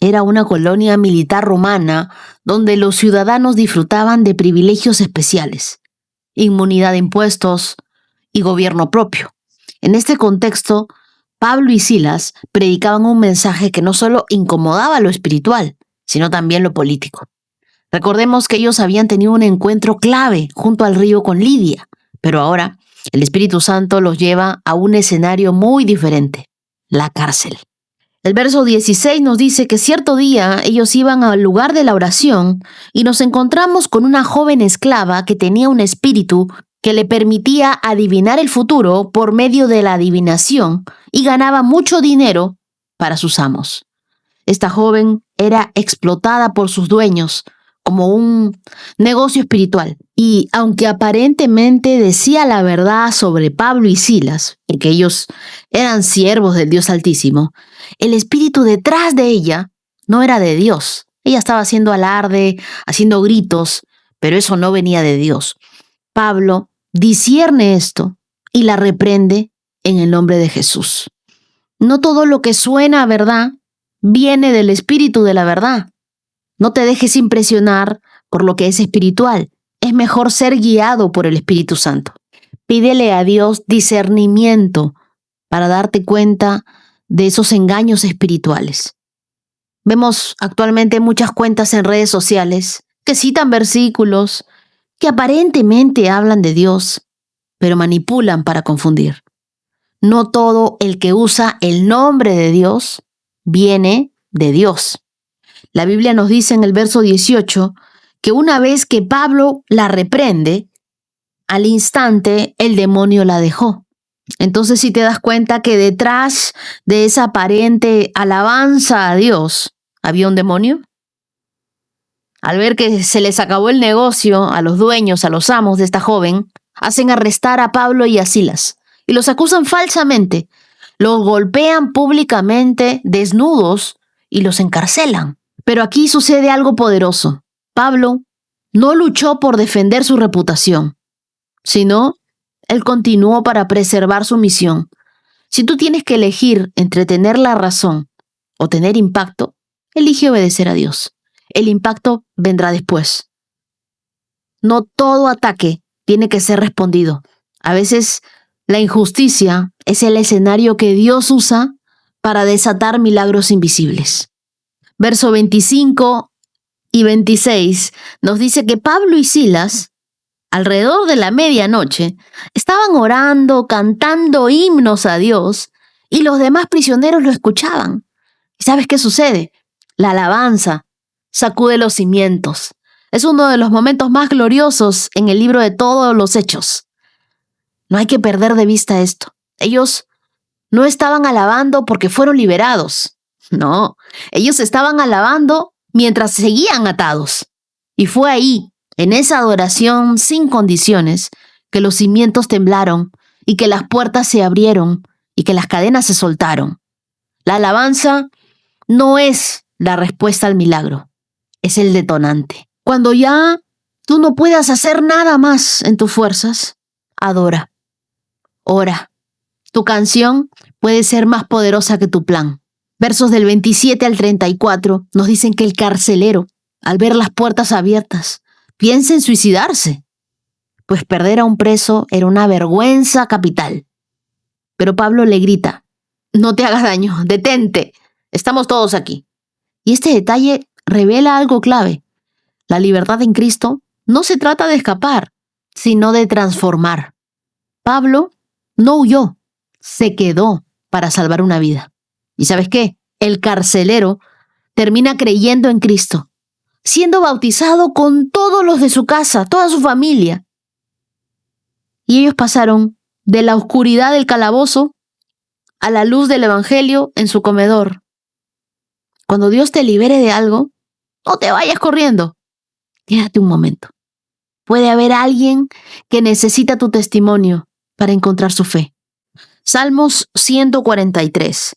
Era una colonia militar romana donde los ciudadanos disfrutaban de privilegios especiales, inmunidad de impuestos y gobierno propio. En este contexto, Pablo y Silas predicaban un mensaje que no solo incomodaba lo espiritual, sino también lo político. Recordemos que ellos habían tenido un encuentro clave junto al río con Lidia, pero ahora el Espíritu Santo los lleva a un escenario muy diferente: la cárcel. El verso 16 nos dice que cierto día ellos iban al lugar de la oración y nos encontramos con una joven esclava que tenía un espíritu que le permitía adivinar el futuro por medio de la adivinación y ganaba mucho dinero para sus amos. Esta joven era explotada por sus dueños como un negocio espiritual. Y aunque aparentemente decía la verdad sobre Pablo y Silas, porque ellos eran siervos del Dios Altísimo, el espíritu detrás de ella no era de Dios. Ella estaba haciendo alarde, haciendo gritos, pero eso no venía de Dios. Pablo discierne esto y la reprende en el nombre de Jesús. No todo lo que suena a verdad viene del espíritu de la verdad. No te dejes impresionar por lo que es espiritual. Es mejor ser guiado por el Espíritu Santo. Pídele a Dios discernimiento para darte cuenta de esos engaños espirituales. Vemos actualmente muchas cuentas en redes sociales que citan versículos que aparentemente hablan de Dios, pero manipulan para confundir. No todo el que usa el nombre de Dios viene de Dios. La Biblia nos dice en el verso 18 que una vez que Pablo la reprende, al instante el demonio la dejó. Entonces, si te das cuenta que detrás de esa aparente alabanza a Dios había un demonio. Al ver que se les acabó el negocio a los dueños, a los amos de esta joven, hacen arrestar a Pablo y a Silas y los acusan falsamente. Los golpean públicamente desnudos y los encarcelan. Pero aquí sucede algo poderoso. Pablo no luchó por defender su reputación, sino él continuó para preservar su misión. Si tú tienes que elegir entre tener la razón o tener impacto, elige obedecer a Dios. El impacto vendrá después. No todo ataque tiene que ser respondido. A veces la injusticia es el escenario que Dios usa para desatar milagros invisibles. Verso 25 y 26 nos dice que Pablo y Silas, alrededor de la medianoche, estaban orando, cantando himnos a Dios, y los demás prisioneros lo escuchaban. ¿Y sabes qué sucede? La alabanza sacude los cimientos. Es uno de los momentos más gloriosos en el libro de todos los Hechos. No hay que perder de vista esto. Ellos no estaban alabando porque fueron liberados. No, ellos estaban alabando mientras seguían atados. Y fue ahí, en esa adoración sin condiciones, que los cimientos temblaron y que las puertas se abrieron y que las cadenas se soltaron. La alabanza no es la respuesta al milagro, es el detonante. Cuando ya tú no puedas hacer nada más en tus fuerzas, adora, ora. Tu canción puede ser más poderosa que tu plan. Versos del 27 al 34 nos dicen que el carcelero, al ver las puertas abiertas, piensa en suicidarse, pues perder a un preso era una vergüenza capital. Pero Pablo le grita: no te hagas daño, detente, estamos todos aquí. Y este detalle revela algo clave. La libertad en Cristo no se trata de escapar, sino de transformar. Pablo no huyó, se quedó para salvar una vida. ¿Y sabes qué? El carcelero termina creyendo en Cristo, siendo bautizado con todos los de su casa, toda su familia. Y ellos pasaron de la oscuridad del calabozo a la luz del evangelio en su comedor. Cuando Dios te libere de algo, no te vayas corriendo. Quédate un momento. Puede haber alguien que necesita tu testimonio para encontrar su fe. Salmos 143.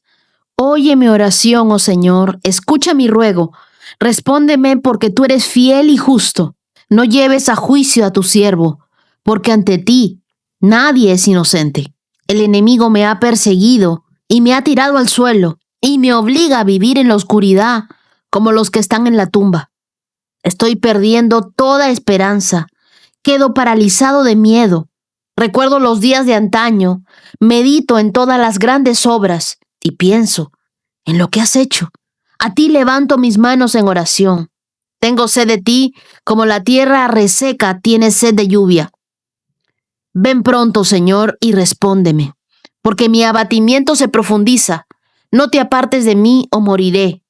Oye mi oración, oh Señor, escucha mi ruego. Respóndeme porque tú eres fiel y justo. No lleves a juicio a tu siervo, porque ante ti nadie es inocente. El enemigo me ha perseguido y me ha tirado al suelo y me obliga a vivir en la oscuridad como los que están en la tumba. Estoy perdiendo toda esperanza. Quedo paralizado de miedo. Recuerdo los días de antaño, medito en todas las grandes obras y pienso en lo que has hecho. A ti levanto mis manos en oración. Tengo sed de ti como la tierra reseca tiene sed de lluvia. Ven pronto, Señor, y respóndeme, porque mi abatimiento se profundiza. No te apartes de mí o moriré.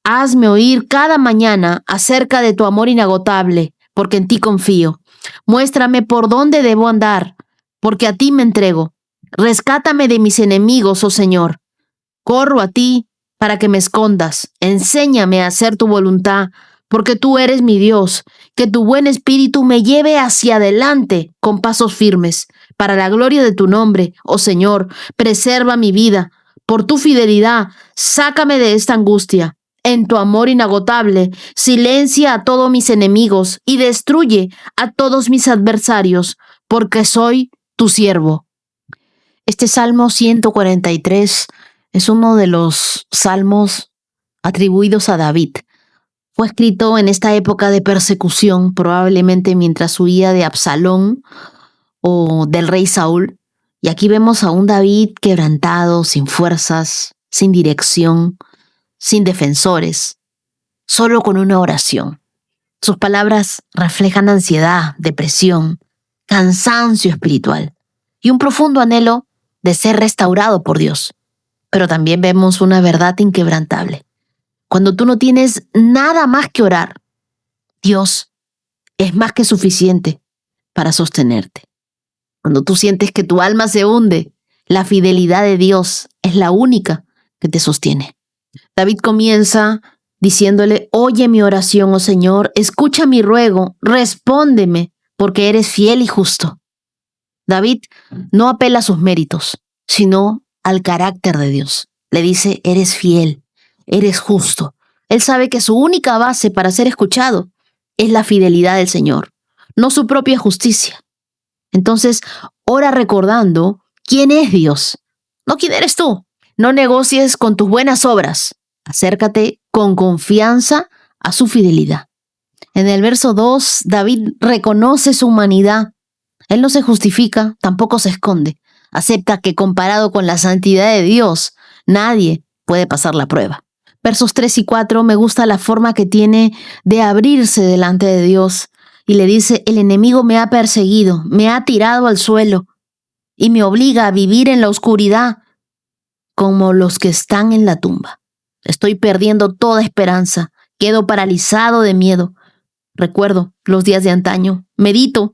Hazme oír cada mañana acerca de tu amor inagotable, porque en ti confío. Muéstrame por dónde debo andar, porque a ti me entrego. Rescátame de mis enemigos, oh Señor. Corro a ti para que me escondas. Enséñame a hacer tu voluntad, porque tú eres mi Dios. Que tu buen espíritu me lleve hacia adelante con pasos firmes. Para la gloria de tu nombre, oh Señor, preserva mi vida. Por tu fidelidad, sácame de esta angustia. En tu amor inagotable, silencia a todos mis enemigos y destruye a todos mis adversarios, porque soy tu siervo. Este Salmo 143 es uno de los salmos atribuidos a David. Fue escrito en esta época de persecución, probablemente mientras huía de Absalón o del rey Saúl. Y aquí vemos a un David quebrantado, sin fuerzas, sin dirección, sin defensores, solo con una oración. Sus palabras reflejan ansiedad, depresión, cansancio espiritual y un profundo anhelo de ser restaurado por Dios. Pero también vemos una verdad inquebrantable. Cuando tú no tienes nada más que orar, Dios es más que suficiente para sostenerte. Cuando tú sientes que tu alma se hunde, la fidelidad de Dios es la única que te sostiene. David comienza diciéndole: oye mi oración, oh Señor, escucha mi ruego, respóndeme, porque eres fiel y justo. David no apela a sus méritos, sino al carácter de Dios. Le dice: eres fiel, eres justo. Él sabe que su única base para ser escuchado es la fidelidad del Señor, no su propia justicia. Entonces, ora recordando quién es Dios, no quién eres tú. No negocies con tus buenas obras. Acércate con confianza a su fidelidad. En el verso 2, David reconoce su humanidad. Él no se justifica, tampoco se esconde. Acepta que comparado con la santidad de Dios, nadie puede pasar la prueba. Versos 3 y 4, me gusta la forma que tiene de abrirse delante de Dios. Y le dice: el enemigo me ha perseguido, me ha tirado al suelo y me obliga a vivir en la oscuridad como los que están en la tumba. Estoy perdiendo toda esperanza, quedo paralizado de miedo. Recuerdo los días de antaño, medito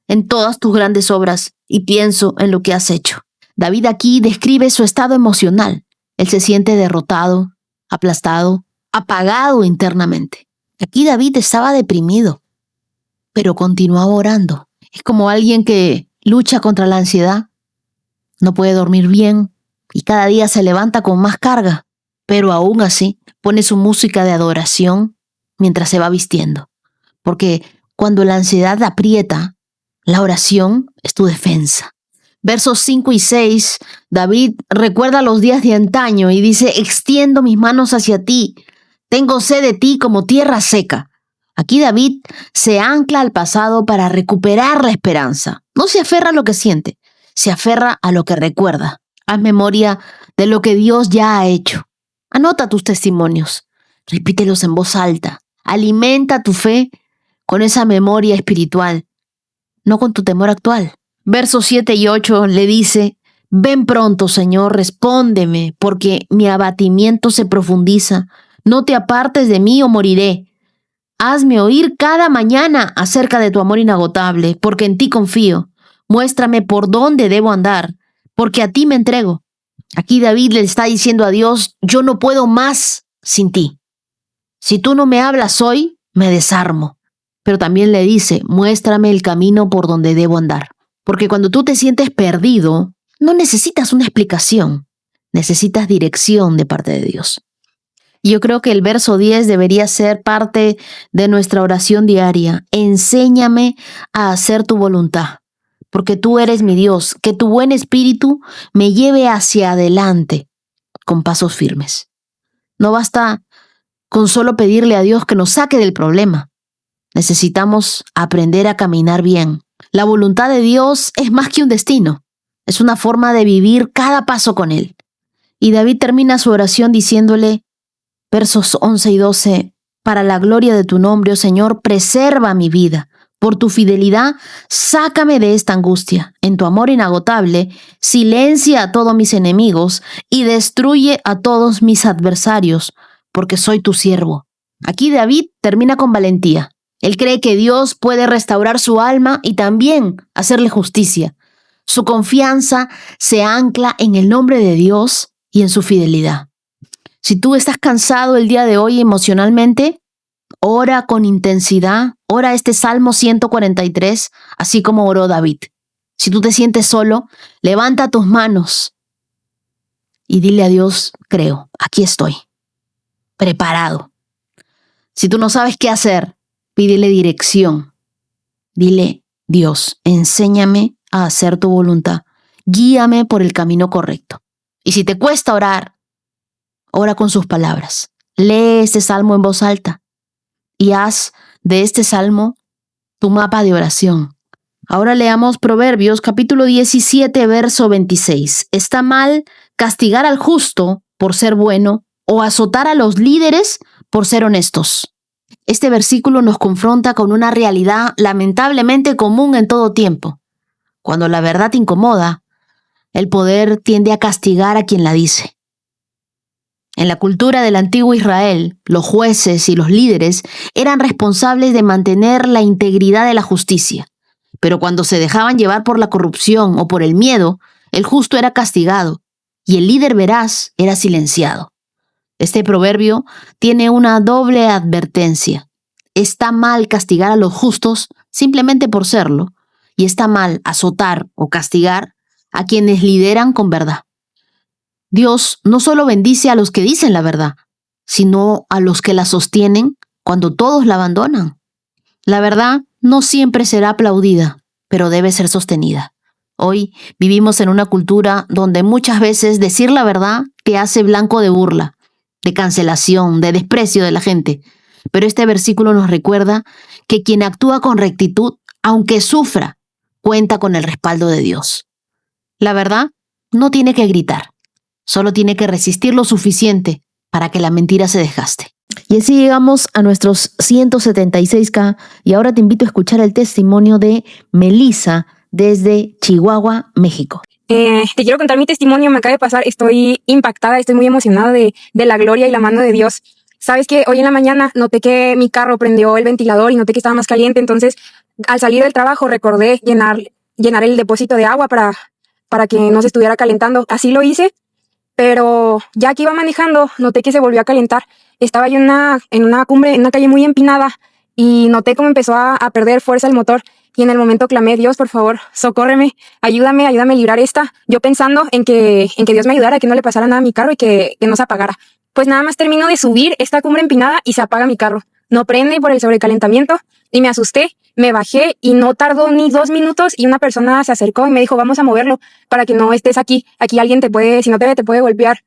en todas tus grandes obras y pienso en lo que has hecho. David aquí describe su estado emocional. Él se siente derrotado, aplastado, apagado internamente. Aquí David estaba deprimido, pero continuaba orando. Es como alguien que lucha contra la ansiedad, no puede dormir bien, y cada día se levanta con más carga, pero aún así pone su música de adoración mientras se va vistiendo. porque cuando la ansiedad aprieta, la oración es tu defensa. Versos 5 y 6, David recuerda los días de antaño y dice, extiendo mis manos hacia ti, tengo sed de ti como tierra seca. Aquí David se ancla al pasado para recuperar la esperanza. No se aferra a lo que siente, se aferra a lo que recuerda. Haz memoria de lo que Dios ya ha hecho. Anota tus testimonios, repítelos en voz alta. Alimenta tu fe con esa memoria espiritual, no con tu temor actual. Versos 7 y 8 le dice, ven pronto, Señor, respóndeme, porque mi abatimiento se profundiza. No te apartes de mí o moriré. Hazme oír cada mañana acerca de tu amor inagotable, porque en ti confío. Muéstrame por dónde debo andar, porque a ti me entrego. Aquí David le está diciendo a Dios, yo no puedo más sin ti. Si tú no me hablas hoy, me desarmo. Pero también le dice, muéstrame el camino por donde debo andar. Porque cuando tú te sientes perdido, no necesitas una explicación, necesitas dirección de parte de Dios. Y yo creo que el verso 10 debería ser parte de nuestra oración diaria. Enséñame a hacer tu voluntad, porque tú eres mi Dios. Que tu buen espíritu me lleve hacia adelante con pasos firmes. No basta con solo pedirle a Dios que nos saque del problema. Necesitamos aprender a caminar bien. La voluntad de Dios es más que un destino. Es una forma de vivir cada paso con Él. Y David termina su oración diciéndole, versos 11 y 12, para la gloria de tu nombre, oh Señor, preserva mi vida. Por tu fidelidad, sácame de esta angustia. En tu amor inagotable, silencia a todos mis enemigos y destruye a todos mis adversarios, porque soy tu siervo. Aquí David termina con valentía. Él cree que Dios puede restaurar su alma y también hacerle justicia. Su confianza se ancla en el nombre de Dios y en su fidelidad. Si tú estás cansado el día de hoy emocionalmente, ora con intensidad, ora este Salmo 143, así como oró David. Si tú te sientes solo, levanta tus manos y dile a Dios, creo, aquí estoy, preparado. Si tú no sabes qué hacer, pídele dirección. Dile, Dios, enséñame a hacer tu voluntad. Guíame por el camino correcto. Y si te cuesta orar, ora con sus palabras. Lee este salmo en voz alta y haz de este salmo tu mapa de oración. Ahora leamos Proverbios capítulo 17, verso 26. ¿Está mal castigar al justo por ser bueno o azotar a los líderes por ser honestos? Este versículo nos confronta con una realidad lamentablemente común en todo tiempo. Cuando la verdad incomoda, el poder tiende a castigar a quien la dice. En la cultura del antiguo Israel, los jueces y los líderes eran responsables de mantener la integridad de la justicia. Pero cuando se dejaban llevar por la corrupción o por el miedo, el justo era castigado y el líder veraz era silenciado. Este proverbio tiene una doble advertencia. Está mal castigar a los justos simplemente por serlo, y está mal azotar o castigar a quienes lideran con verdad. Dios no solo bendice a los que dicen la verdad, sino a los que la sostienen cuando todos la abandonan. La verdad no siempre será aplaudida, pero debe ser sostenida. Hoy vivimos en una cultura donde muchas veces decir la verdad te hace blanco de burla, de cancelación, de desprecio de la gente. Pero este versículo nos recuerda que quien actúa con rectitud, aunque sufra, cuenta con el respaldo de Dios. La verdad no tiene que gritar, solo tiene que resistir lo suficiente para que la mentira se desgaste. Y así llegamos a nuestros 176K y ahora te invito a escuchar el testimonio de Melissa desde Chihuahua, México. Te quiero contar mi testimonio, me acaba de pasar, estoy impactada, estoy muy emocionada de la gloria y la mano de Dios. Sabes que hoy en la mañana noté que mi carro prendió el ventilador y noté que estaba más caliente, entonces al salir del trabajo recordé llenar el depósito de agua para que no se estuviera calentando. Así lo hice, pero ya que iba manejando noté que se volvió a calentar. Estaba yo en una cumbre, en una calle muy empinada y noté cómo empezó a perder fuerza el motor. Y en el momento clamé, Dios, por favor, socórreme, ayúdame a librar esta. Yo pensando en que Dios me ayudara, que no le pasara nada a mi carro y que no se apagara. Pues nada más termino de subir esta cumbre empinada y se apaga mi carro. no prende por el sobrecalentamiento y me asusté, me bajé y no tardó ni 2 minutos y una persona se acercó y me dijo, vamos a moverlo para que no estés aquí alguien te puede, si no te ve, te puede golpear.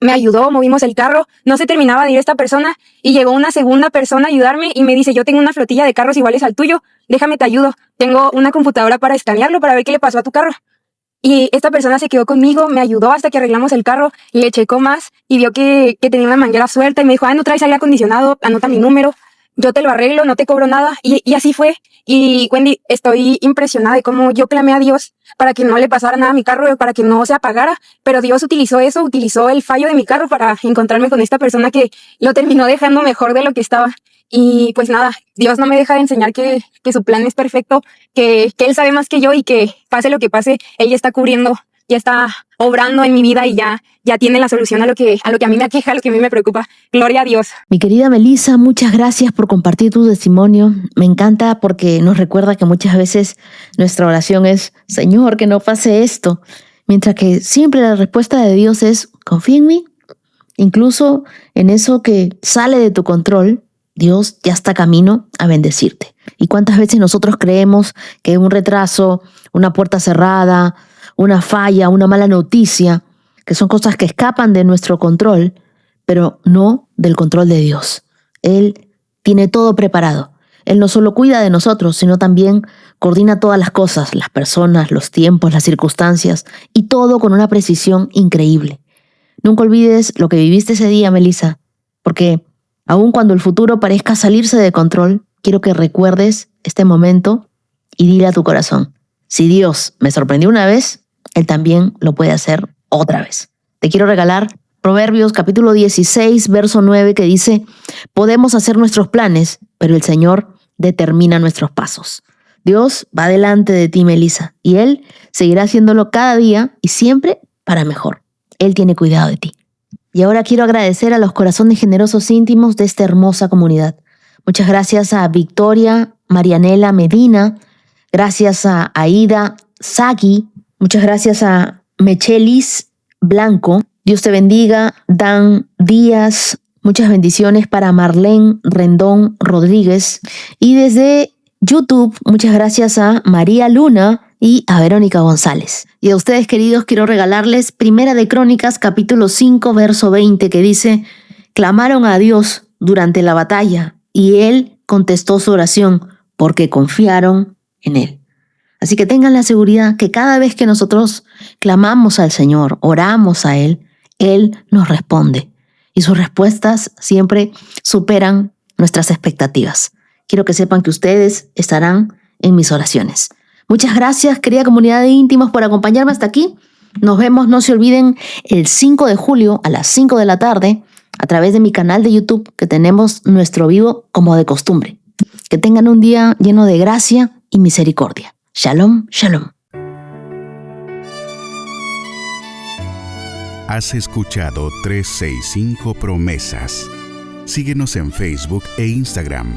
Me ayudó, movimos el carro, no se terminaba de ir esta persona y llegó una segunda persona a ayudarme y me dice, yo tengo una flotilla de carros iguales al tuyo, déjame te ayudo, tengo una computadora para escanearlo para ver qué le pasó a tu carro. Y esta persona se quedó conmigo, me ayudó hasta que arreglamos el carro, le checó más y vio que tenía una manguera suelta y me dijo, no traes aire acondicionado, anota mi número, yo te lo arreglo, no te cobro nada. Y así fue. Y Wendy, estoy impresionada de cómo yo clamé a Dios para que no le pasara nada a mi carro, para que no se apagara, pero Dios utilizó eso, utilizó el fallo de mi carro para encontrarme con esta persona que lo terminó dejando mejor de lo que estaba. Y pues nada, Dios no me deja de enseñar que su plan es perfecto, que Él sabe más que yo y que pase lo que pase, Él ya está cubriendo, ya está obrando en mi vida y ya tiene la solución a lo que a mí me aqueja, a lo que a mí me preocupa. Gloria a Dios. Mi querida Melissa, muchas gracias por compartir tu testimonio. Me encanta porque nos recuerda que muchas veces nuestra oración es, Señor, que no pase esto. Mientras que siempre la respuesta de Dios es, confía en mí. Incluso en eso que sale de tu control, Dios ya está camino a bendecirte. ¿Y cuántas veces nosotros creemos que un retraso, una puerta cerrada, una falla, una mala noticia, que son cosas que escapan de nuestro control, pero no del control de Dios? Él tiene todo preparado. Él no solo cuida de nosotros, sino también coordina todas las cosas, las personas, los tiempos, las circunstancias, y todo con una precisión increíble. Nunca olvides lo que viviste ese día, Melissa, porque aun cuando el futuro parezca salirse de control, quiero que recuerdes este momento y dile a tu corazón, si Dios me sorprendió una vez, Él también lo puede hacer otra vez. Te quiero regalar Proverbios capítulo 16, verso 9, que dice, podemos hacer nuestros planes, pero el Señor determina nuestros pasos. Dios va delante de ti, Melissa, y Él seguirá haciéndolo cada día y siempre para mejor. Él tiene cuidado de ti. Y ahora quiero agradecer a los corazones generosos íntimos de esta hermosa comunidad. Muchas gracias a Victoria Marianela Medina, gracias a Aida Saki, muchas gracias a Mechelis Blanco. Dios te bendiga. Dan Díaz, muchas bendiciones para Marlene Rendón Rodríguez. Y desde YouTube, muchas gracias a María Luna y a Verónica González. Y a ustedes, queridos, quiero regalarles Primera de Crónicas, capítulo 5, verso 20, que dice, clamaron a Dios durante la batalla y Él contestó su oración porque confiaron en Él. Así que tengan la seguridad que cada vez que nosotros clamamos al Señor, oramos a Él, Él nos responde. Y sus respuestas siempre superan nuestras expectativas. Quiero que sepan que ustedes estarán en mis oraciones. Muchas gracias, querida comunidad de íntimos, por acompañarme hasta aquí. Nos vemos, no se olviden, el 5 de julio a las 5 de la tarde a través de mi canal de YouTube, que tenemos nuestro vivo como de costumbre. Que tengan un día lleno de gracia y misericordia. Shalom, shalom. Has escuchado 365 Promesas. Síguenos en Facebook e Instagram,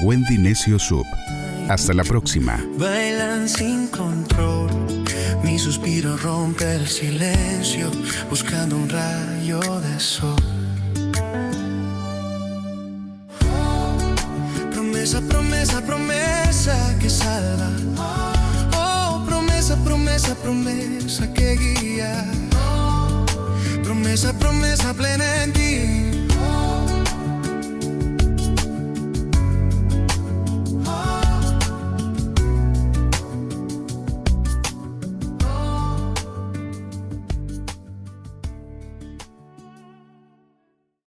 @Wendy Necio Sub. Hasta la próxima. Bailan sin control, mi suspiro rompe el silencio, buscando un rayo de sol. Promesa, promesa, promesa que salva. Oh, promesa, promesa, promesa que guía. Promesa, promesa plena en ti.